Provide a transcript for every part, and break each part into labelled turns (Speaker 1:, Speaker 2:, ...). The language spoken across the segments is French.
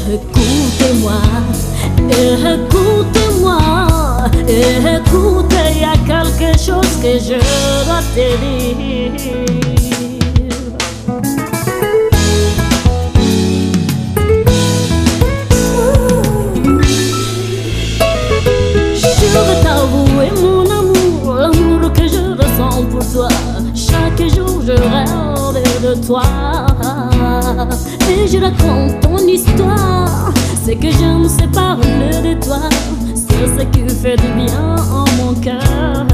Speaker 1: Écoutez-moi, écoutez-moi, écoutez, y a quelque chose que je dois te dire. Je veux t'avouer mon amour, l'amour que je ressens pour toi. Chaque jour je rêve de toi et je raconte ton histoire. C'est que je ne sais parler de toi, c'est ce qui fait du bien en mon cœur.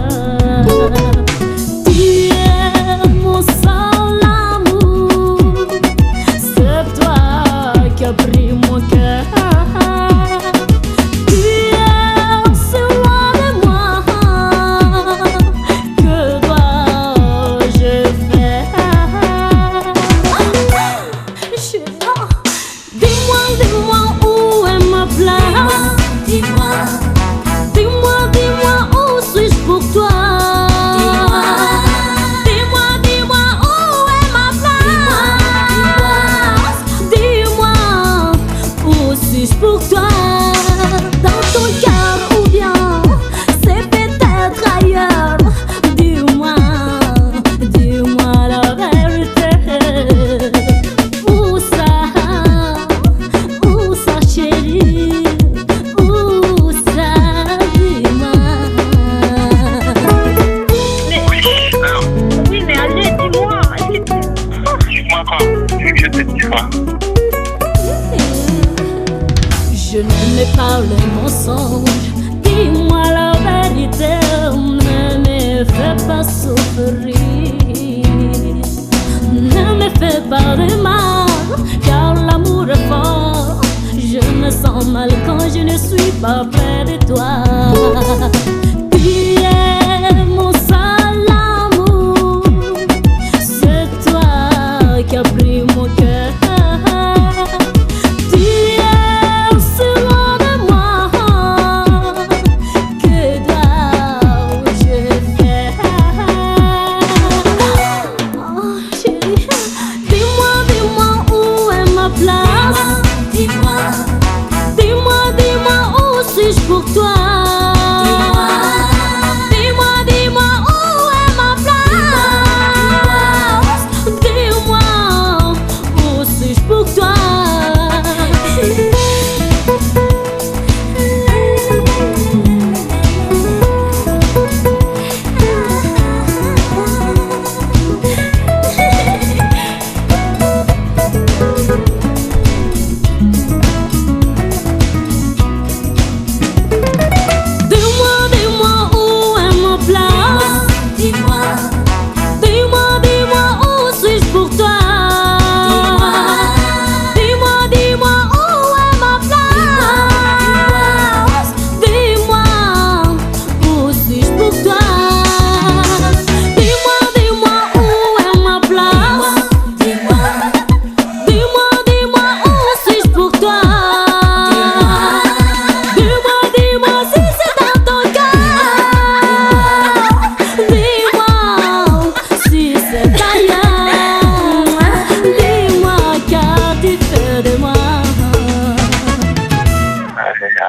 Speaker 1: Tu es mon seul amour, c'est toi qui as pris mon cœur. Pour toi, dans ton cœur ou bien c'est peut-être ailleurs. Dis-moi, dis-moi la vérité. Où ça chérie, où ça, dis-moi.
Speaker 2: Oui, mais allez, dis-moi.
Speaker 3: Dis-moi quoi? Je te dis quoi?
Speaker 1: Je n'aimais pas les mensonges, dis-moi la vérité, ne me fais pas souffrir, ne me fais pas de mal, car l'amour est fort, je me sens mal quand je ne suis pas près de toi. Tu es mon seul amour, c'est toi qui as pris mon cœur. Pour toi, dis-moi, dis-moi où est ma place. Dis-moi où suis-je pour toi.
Speaker 3: C'est ça.